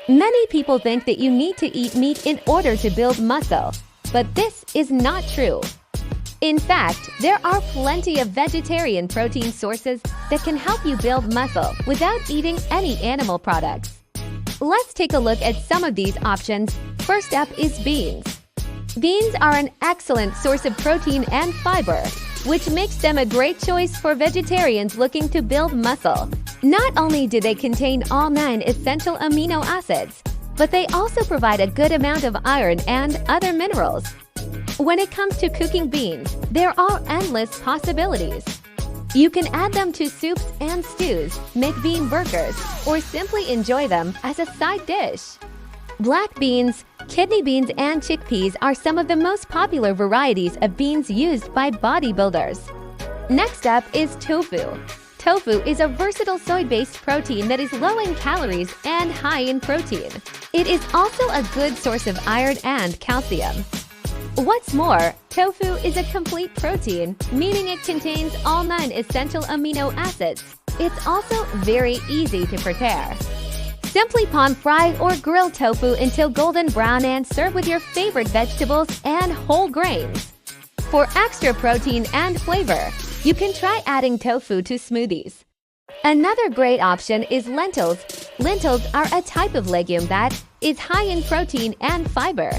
Many people think that you need to eat meat in order to build muscle, but this is not true. In fact, there are plenty of vegetarian protein sources that can help you build muscle without eating any animal products. Let's take a look at some of these options. First up is beans. Beans are an excellent source of protein and fiber, which makes them a great choice for vegetarians looking to build muscle. Not only do they contain all 9 essential amino acids, but they also provide a good amount of iron and other minerals. When it comes to cooking beans, there are endless possibilities. You can add them to soups and stews, make bean burgers, or simply enjoy them as a side dish. Black beans, kidney beans, and chickpeas are some of the most popular varieties of beans used by bodybuilders. Next up is tofu. Tofu is a versatile soy-based protein that is low in calories and high in protein. It is also a good source of iron and calcium. What's more, tofu is a complete protein, meaning it contains all 9 essential amino acids. It's also very easy to prepare. Simply pan-fry or grill tofu until golden brown and serve with your favorite vegetables and whole grains. For extra protein and flavor, you can try adding tofu to smoothies. Another great option is lentils. Lentils are a type of legume that is high in protein and fiber.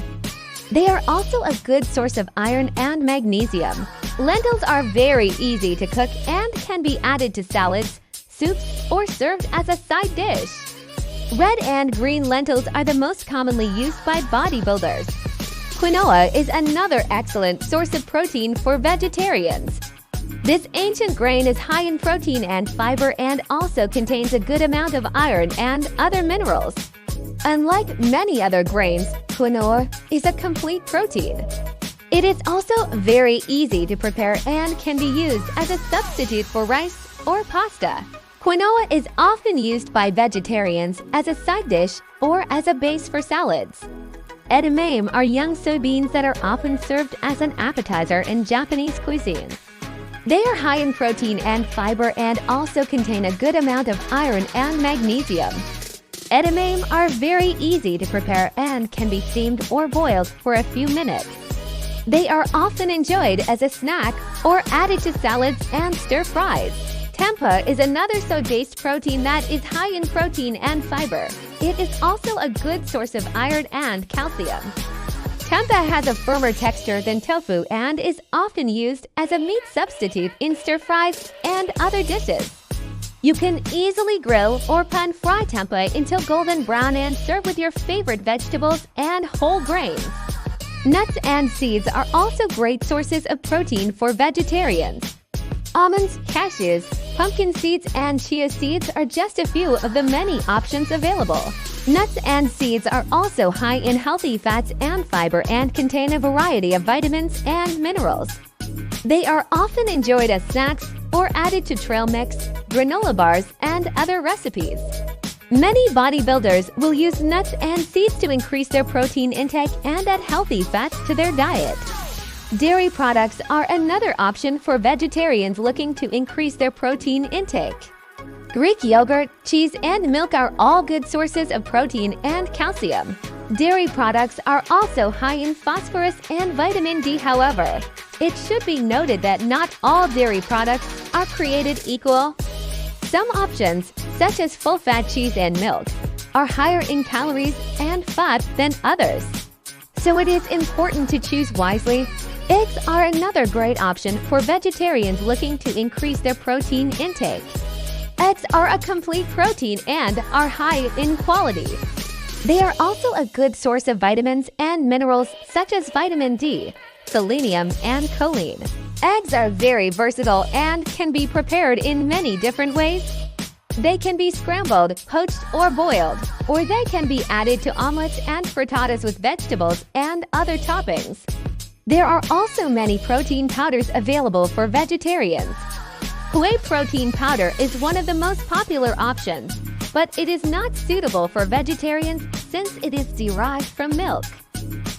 They are also a good source of iron and magnesium. Lentils are very easy to cook and can be added to salads, soups, or served as a side dish. Red and green lentils are the most commonly used by bodybuilders. Quinoa is another excellent source of protein for vegetarians. This ancient grain is high in protein and fiber and also contains a good amount of iron and other minerals. Unlike many other grains, quinoa is a complete protein. It is also very easy to prepare and can be used as a substitute for rice or pasta. Quinoa is often used by vegetarians as a side dish or as a base for salads. Edamame are young soybeans that are often served as an appetizer in Japanese cuisine. They are high in protein and fiber and also contain a good amount of iron and magnesium. Edamame are very easy to prepare and can be steamed or boiled for a few minutes. They are often enjoyed as a snack or added to salads and stir-fries. Tempeh is another soy-based protein that is high in protein and fiber. It is also a good source of iron and calcium. Tempeh has a firmer texture than tofu and is often used as a meat substitute in stir-fries and other dishes. You can easily grill or pan-fry tempeh until golden brown and serve with your favorite vegetables and whole grains. Nuts and seeds are also great sources of protein for vegetarians. Almonds, cashews, pumpkin seeds, and chia seeds are just a few of the many options available. Nuts and seeds are also high in healthy fats and fiber and contain a variety of vitamins and minerals. They are often enjoyed as snacks or added to trail mix, granola bars, and other recipes. Many bodybuilders will use nuts and seeds to increase their protein intake and add healthy fats to their diet. Dairy products are another option for vegetarians looking to increase their protein intake. Greek yogurt, cheese, and milk are all good sources of protein and calcium. Dairy products are also high in phosphorus and vitamin D. However, it should be noted that not all dairy products are created equal. Some options, such as full-fat cheese and milk, are higher in calories and fat than others. So it is important to choose wisely. Eggs are another great option for vegetarians looking to increase their protein intake. Eggs are a complete protein and are high in quality. They are also a good source of vitamins and minerals such as vitamin D, selenium, and choline. Eggs are very versatile and can be prepared in many different ways. They can be scrambled, poached, or boiled, or they can be added to omelets and frittatas with vegetables and other toppings. There are also many protein powders available for vegetarians. Whey protein powder is one of the most popular options, but it is not suitable for vegetarians since it is derived from milk.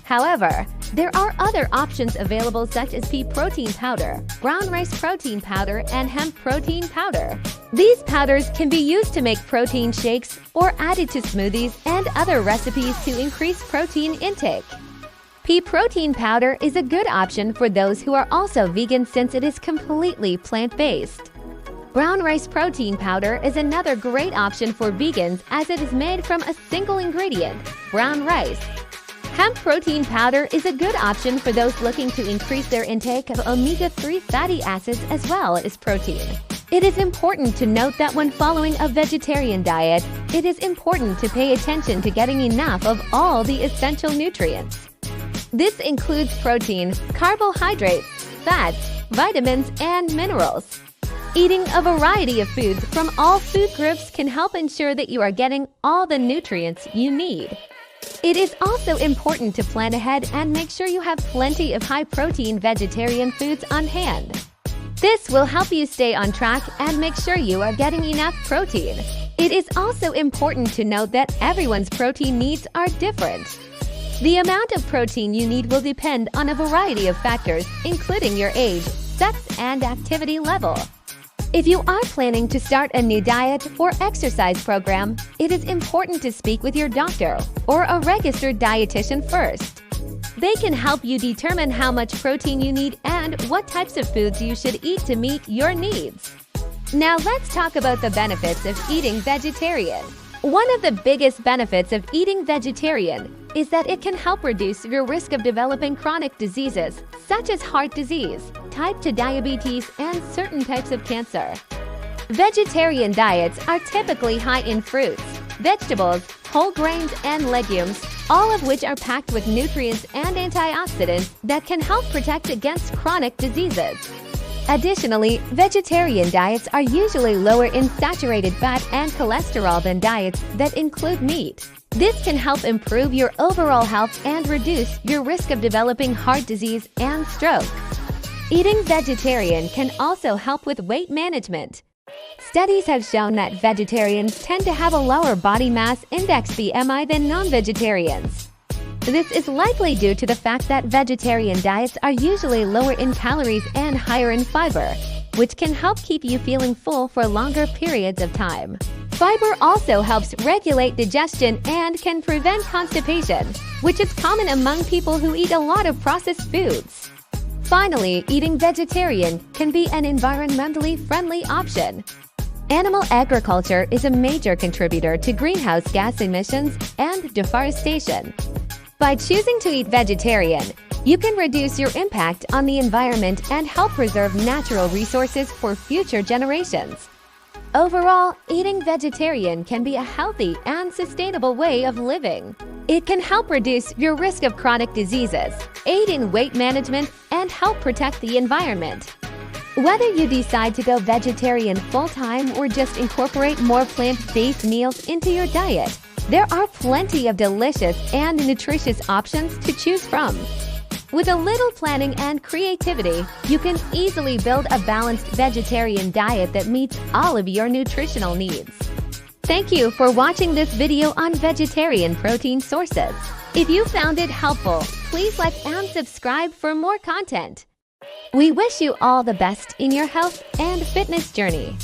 However, There are other options available such as pea protein powder, brown rice protein powder, and hemp protein powder. These powders can be used to make protein shakes or added to smoothies and other recipes to increase protein intake. Pea protein powder is a good option for those who are also vegan since it is completely plant-based. Brown rice protein powder is another great option for vegans as it is made from a single ingredient, brown rice. Hemp protein powder is a good option for those looking to increase their intake of omega-3 fatty acids as well as protein. It is important to note that when following a vegetarian diet, it is important to pay attention to getting enough of all the essential nutrients. This includes protein, carbohydrates, fats, vitamins, and minerals. Eating a variety of foods from all food groups can help ensure that you are getting all the nutrients you need. It is also important to plan ahead and make sure you have plenty of high-protein vegetarian foods on hand. This will help you stay on track and make sure you are getting enough protein. It is also important to note that everyone's protein needs are different. The amount of protein you need will depend on a variety of factors, including your age, sex, and activity level. If you are planning to start a new diet or exercise program, it is important to speak with your doctor or a registered dietitian first. They can help you determine how much protein you need and what types of foods you should eat to meet your needs. Now let's talk about the benefits of eating vegetarian. One of the biggest benefits of eating vegetarian is that it can help reduce your risk of developing chronic diseases such as heart disease, type 2 diabetes, and certain types of cancer. Vegetarian diets are typically high in fruits, vegetables, whole grains, and legumes, all of which are packed with nutrients and antioxidants that can help protect against chronic diseases. Additionally, vegetarian diets are usually lower in saturated fat and cholesterol than diets that include meat. This can help improve your overall health and reduce your risk of developing heart disease and stroke. Eating vegetarian can also help with weight management. Studies have shown that vegetarians tend to have a lower body mass index BMI than non-vegetarians. This is likely due to the fact that vegetarian diets are usually lower in calories and higher in fiber, which can help keep you feeling full for longer periods of time. Fiber also helps regulate digestion and can prevent constipation, which is common among people who eat a lot of processed foods. Finally, eating vegetarian can be an environmentally friendly option. Animal agriculture is a major contributor to greenhouse gas emissions and deforestation. By choosing to eat vegetarian, you can reduce your impact on the environment and help preserve natural resources for future generations. Overall, eating vegetarian can be a healthy and sustainable way of living. It can help reduce your risk of chronic diseases, aid in weight management, and help protect the environment. Whether you decide to go vegetarian full-time or just incorporate more plant-based meals into your diet, there are plenty of delicious and nutritious options to choose from. With a little planning and creativity, you can easily build a balanced vegetarian diet that meets all of your nutritional needs. Thank you for watching this video on vegetarian protein sources. If you found it helpful, please like and subscribe for more content. We wish you all the best in your health and fitness journey.